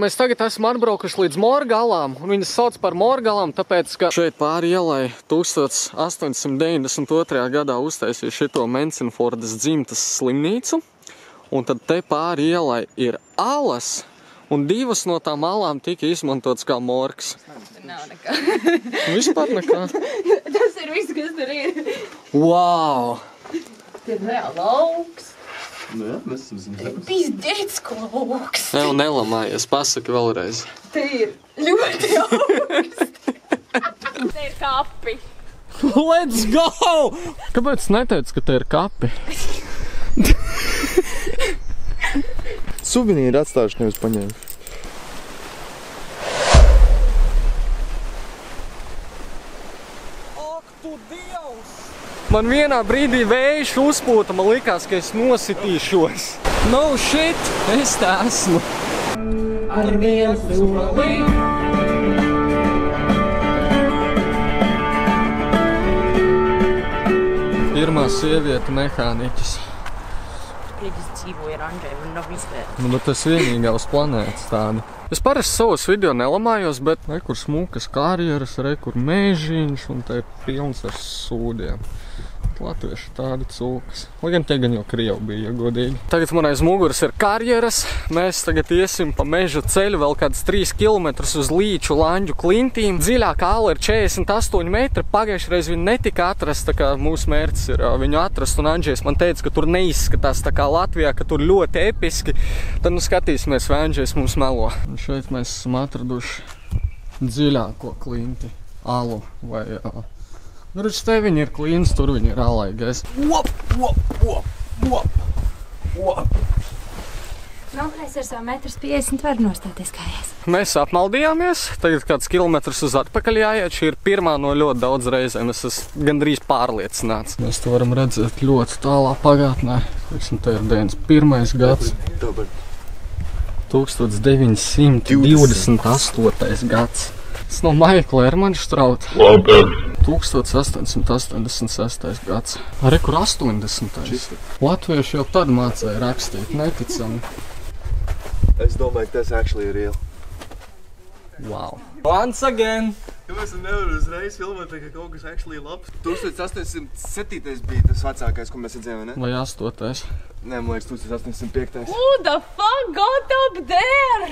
Mēs tagad esam atbraukuši līdz Morgalām, un viņas sauc par Morgalām, tāpēc, ka šeit pāri ielai 1892. gadā uztaisīja šito Mensinfordas dzimtas slimnīcu, un tad te pāri ielai ir alas, un divas no tām alām tika izmantotas kā morgs. Nav nekā. Vispār nekā. Tas ir viss, kas tur ir. Wow! Tie ir reāli lauks. Nu jā, mēs esam zināt. Pizdēts lauks. Tev nelamājies, pasaki vēlreiz. Te ir ļoti augsts. Te ir kapi. Let's go! Kāpēc neteici, ka te ir kapi? Suvenīri atstājuši nevis paņēmuši. Ak, tu Dievs! Man vienā brīdī vējš uzpūta, man likās, ka es nositīšos. No shit, es tā esmu. Ar vienu soli. Pirmā sieviete mehāniķis. Priekš dzīvoja ar Andreju, man nav izvēle. Nu, bet tas vienīgā uz planētas tāda. Es parasti savos video nelamājos, bet rekur smukas karjeras, rekur mēžiņš, un te ir pilns ar sūdiem. Latvieši tādi cūkas. Lai gan te gan jau Krievi bija, ja godīgi. Tagad man aiz muguras ir karjeras. Mēs tagad iesim pa meža ceļu vēl kāds 3 kilometrus uz Līču Lanģu klintīm. Dziļākā ala ir 48 metri. Pagājušreiz viņa netika atrast, tā kā mūsu mērķis ir viņu atrast. Un Andžejs man teica, ka tur neizskatās tā kā Latvijā, ka tur ļoti episki. Tad nu skatīsimies, vai Andžejs mums melo. Un šeit mēs esam atraduši dziļāko klinti. Alu vai... Gruši te viņi ir klīns, tur viņi ir alaigais. Nu, es ar savu 1,50 m varu nostāties kājās. Mēs apmaldījāmies, tagad kāds kilometrs uz atpakaļ jāiet. Šī ir pirmā no ļoti daudz reizēm, es esmu gandrīz pārliecināts. Mēs to varam redzēt ļoti tālā pagātnē. Te ir 91. gads. 1928. gads. Tas no Maikla Ermanštrauta. 1886. gads. Arī kur 80. Latvieši jau tad mācēja rakstīt, neticami. Es domāju, ka tas actually ir real. Wow. Once again! Kāpēc nevar uzreiz filmēt, ka kaut kas actually labs? 1807. bija tas vecākais, ko mēs redzējām, ne? Vai 8. Nē, man liekas, 1805. Who the fuck got up there?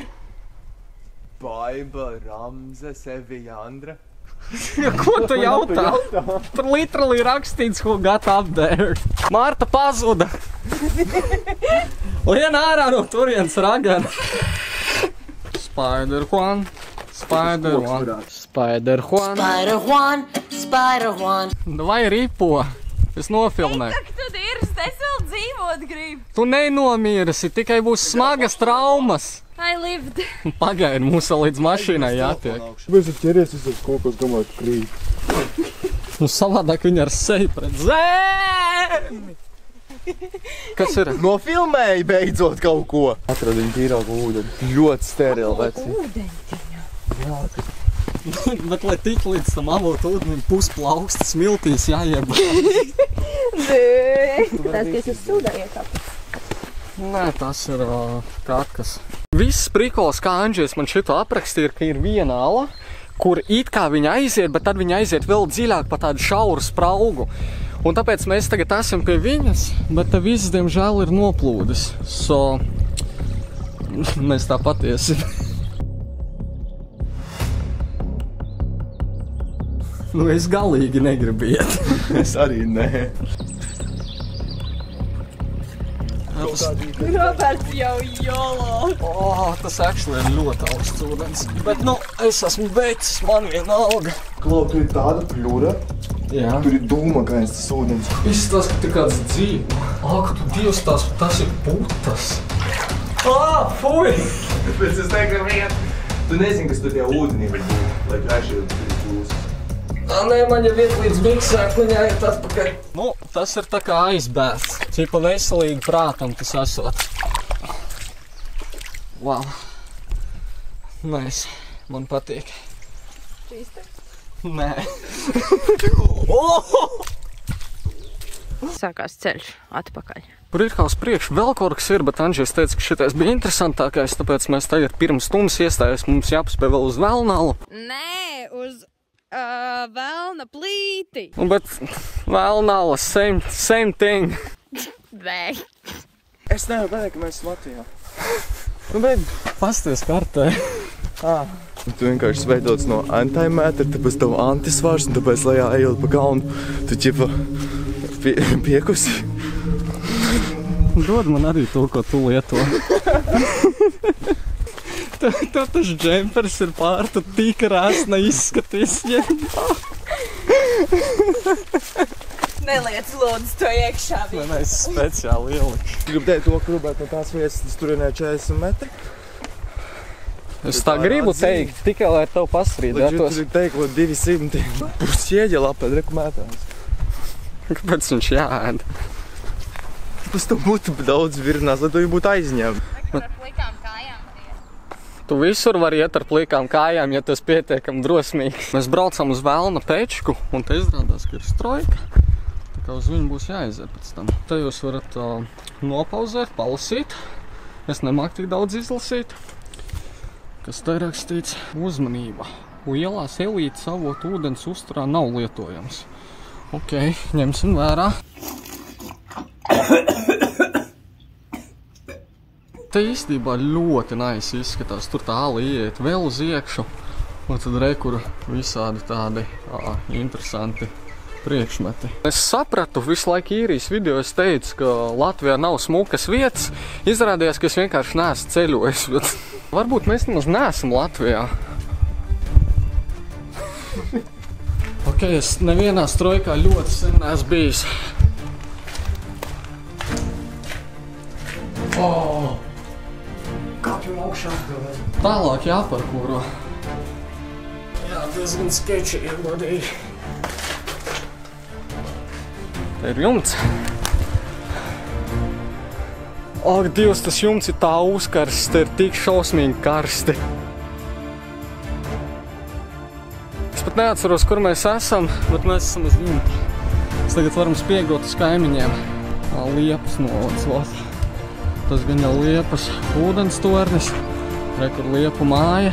Baiba, Ramze, Sevijandra. Ko tu jautā? Tur literally rakstīts, ko got up there. Marta pazuda. Lien ārā no turienes ragana. Spider-Juan. Spider-Juan. Spider-Juan. Spider-Juan, Spider-Juan. Vai ripo. Es nofilmēju. Ak, tu dirst, es vēl dzīvot gribu. Tu nenomīrasi, tikai būs smagas traumas. I lived. Pagaidi, mums vēl līdz mašīnai jātiek. Mēs ir ķeries, es kaut kas domāju, ka krīt. Nu savādāk viņa ar seju pret zemi. Kas ir? Nofilmēji beidzot kaut ko. Atradu viņu tīrāku ūdeni. Ļoti sterili, veci. Bet, lai tik līdz tam avotu ūdenim pusplauksts smiltīs jāieba. Nē. Tas, kas ir sūdā iekāpis. Nē, tas ir kakas. Viss prikols, kā Andžejs man šito aprakstīja, ka ir viena ala, kur it kā viņa aiziet, bet tad viņa aiziet vēl dziļāk pa tādu šauru spraugu. Un tāpēc mēs tagad esam pie viņas, bet te viss, diemžēl, ir noplūdis. So, mēs tā patiesi. Nu, es galīgi negribu iet. Es arī nē. Roberts jau jolo. Tas actually ir ļoti augsts ūdens. Bet, nu, es esmu vecis, man vienalga. Klau, tur ir tāda pļura. Jā. Tur ir dūmakains tas ūdens. Izstāst, ka tu kāds dzīvo. Ak, tu Dievs, tas ir putas. Fuj! Tāpēc es negribu iet. Tu nezini, kas tur tie ūdenī var būt, lai krāšie tur ir plūsas. Nē, man jau iet līdz miksēt, man jāiet atpakaļ. Nu, tas ir tā kā aizbēsts. Cipa veselīgi prātam tas esot. Wow. Nice. Man patīk. Čīsta? Nē. Sākās ceļš atpakaļ. Tur ir kā uz priekšu vēl kaut kas ir, bet Andžejs teica, ka šitais bija interesantākais, tāpēc mēs tagad pirms stundas iestājies, mums jāpaspēj vēl uz Vēlnalu. Nē, uz Velna plīti. Bet Vēlnala, same thing. Nē. Es nevaru pateikt, ka mēs esam Latvijā. Bet pasties kartē. Tu vienkārši veidots no antimētra, tāpēc tavu antisvārs, un tāpēc lejā ejot pa kalnu, tu ķipa piekusi. Dod man arī to, ko tu lieto. Tev tas džempers ir pār, tu tik rāsna izskatīs. Neliec lūdzu to iekšā. Man es speciāli ieliku. Gribu teikt to, ka gribētu no tās vietas, tas turienē 40 metri. Es tā gribu teikt, tikai lai tev pastrīdētos. Tur ir teikt, ko 200. Pus ieģela apēd, reku mētājs. Kāpēc viņš jāēd? Pēc to būtu daudz virinās, lai to būtu aizņem. Ar plikām kājām arī. Tu visur vari iet ar plikām kājām, ja tu esi pietiekami drosmīgs. Mēs braucam uz Vēlna pečku, un te izrādās, ka ir strojka. Tā kā uz viņu būs jāiziet pēc tam. Te jūs varat nopauzēt, palasīt. Es nemāku tik daudz izlasīt. Kas te ir rakstīts? Uzmanība. Lielās elītes avot ūdens uzturā nav lietojams. Ok, ņemsim vērā. Te īstībā ļoti nice izskatās. Tur tā ali ieiet vēl uz iekšu. Un tad rekur visādi tādi interesanti priekšmeti. Es sapratu, visu laiku īrijas video es teicu, ka Latvijā nav smukas vietas. Izrādījās, ka es vienkārši neesmu ceļojis, bet varbūt mēs nemaz neesam Latvijā. Ok, es nevienā strojkā ļoti sen neesmu bijis. Kāpjam augšā. Tālāk jāparkūro. Jā, diezgan sketči iegodīgi. Te ir jumts. Ak, Dievs, tas jumts ir tā uzkarsts, te ir tik šausmīgi karsti. Es pat neatceros, kur mēs esam, bet mēs esam uz jumta. Mēs tagad varam spiegot uz kaimiņiem. Liepas novads vēl. Tas gan jau Liepas ūdens tornis, rekur Liepu māja,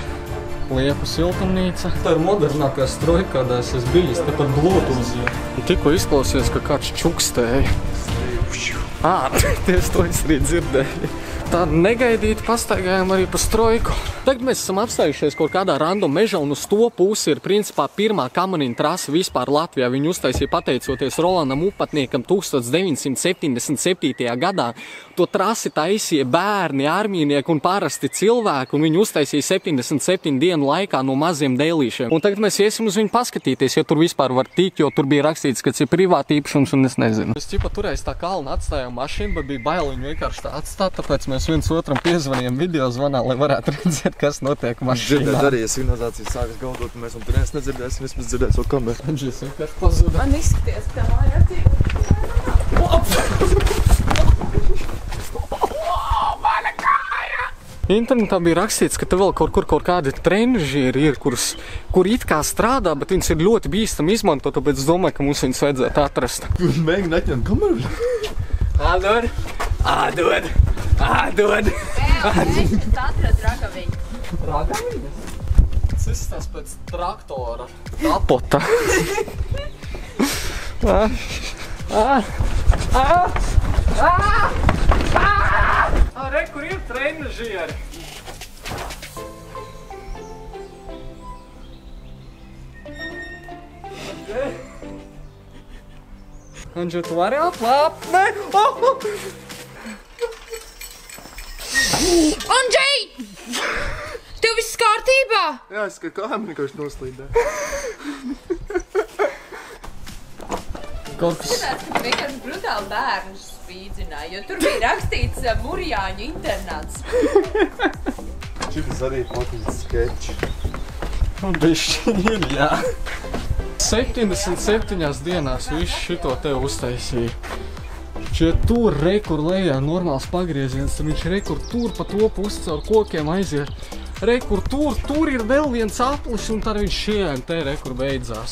Liepu siltumnīca. Tā ir modernākā strojka, kādā es esmu bijis, te par Bluetooth. Tikko izklausies, ka kāds čukstēja. Tieši to es arī dzirdēju. Tādu negaidīti pastaigājām arī pa strojku. Tagad mēs esam apstājušies kaut kādā random mežā, un uz to pusi ir principā pirmā kamaniņa trasa vispār Latvijā. Viņu uztaisīja pateicoties Rolandam Upatniekam 1977. gadā. To trasi taisīja bērni, armijnieki un parasti cilvēki, un viņu uztaisīja 77 dienu laikā no maziem dēlīšiem. Un tagad mēs iesim uz viņu paskatīties, ja tur vispār var tikt, jo tur bija rakstīts, ka tas ir privāti īpašums, un es nezinu. Mēs ķipa turēs tā kalnu atstājām mašīnu, bet bija bail viņu vienkārši tā atstāt, tāpēc mēs viens otram piezvanījām video zvanā, lai varētu redzēt, kas notiek mašīnā. Dzirdēt arī, ja signalizācijas sākas gaudot, un mēs un tur nedzirdēsim, vismaz dzirdēt savu kameru. Andžejs vienkārši pazuda. Man izskaties, ka tā māja acīm. Internetā bija rakstīts, ka te vēl kaut kādi trenižieri ir, kur it kā strādā, bet viņas ir ļoti bīstami izmantot, tāpēc es domāju, ka mums viņas vajadzētu atrast. Mēģi neķem kameru. Ādod! Es atradu ragaviņu. Ragaviņas? Tas izstās pēc traktora. Kapota. Re, kur ir trenižieri? Andžej, tu vari atlāpt? Nē! Andžej! Tev viss kārtībā? Jā, es kā kājām vienkārši noslīdē. Kaut kas... Skatās, ka tu vienkārši brutāli bērnus spīdzināji, jo tur bija rakstīts Murjāņu internāts. Šitas arī pakļūst sketči. Bišķi ir, jā. 77 dienās visu šito tev uztaisīja. Ja tur rekur lejā normāls pagrieziens, tad viņš rekur tur pa to pusi caur kokiem aiziet. Rekur tur ir vēl viens aplis, un tad viņš šiem te rekur beidzās.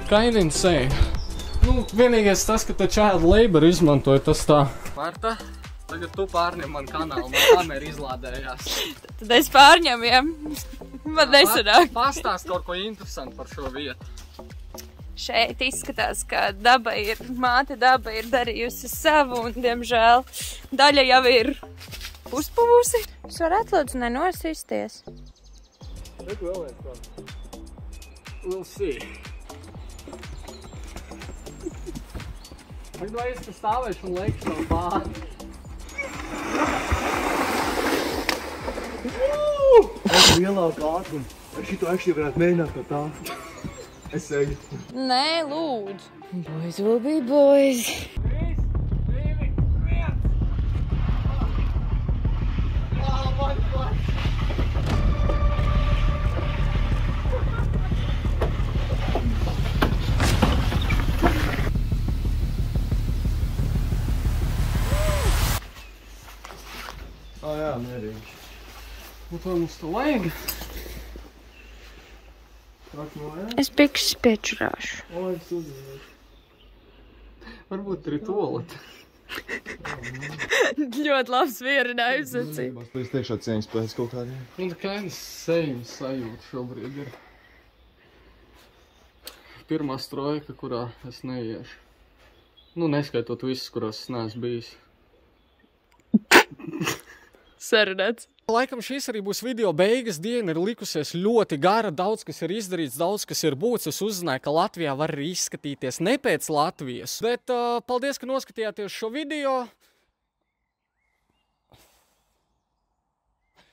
Kind insane. Nu, vienīgais tas, ka te child labor izmantoja tas tā. Marta, tagad tu pārņem man kanālu, man kamera izlādējās. Tad es pārņemu, ja? Man nesanāk. Pastāst kaut ko interesantu par šo vietu. Šeit izskatās, ka māte daba ir darījusi savu un, diemžēl, daļa jau ir uzpūsi. Es varu atlūdzu nenosisties. Reku vēl viens kā. We'll see. Tagad vai es te stāvēšu un leikšu no pāri. Es lielāku ātrumu. Es šito actually varētu mēģināt no tā. Es eju. Nē, lūdzu. Boys will be boys. 3, 2, 1. Oh my God. Jā, mierīgi. Nu, to mums tu vajag. Es bikšas piečurāšu. Oi, es uzmanīju. Varbūt ir tolet. Ļoti labs vierinājums, acī. Es tiekšā cieņas pēc kaut kādiem. Un tā kādas sejas sajūta šobrīd ir. Pirmā strojka, kurā es neiešu. Nu, neskaitot visus, kurās es neesmu bijis. Sarunāts. Laikam šīs arī būs video beigas. Diena ir likusies ļoti gara, daudz kas ir izdarīts, daudz kas ir būts. Es uzzināju, ka Latvijā var arī izskatīties ne pēc Latvijas. Bet paldies, ka noskatījāties šo video.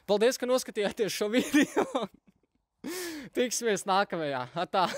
Paldies, ka noskatījāties šo video. Tiksimies nākamajā. Atā.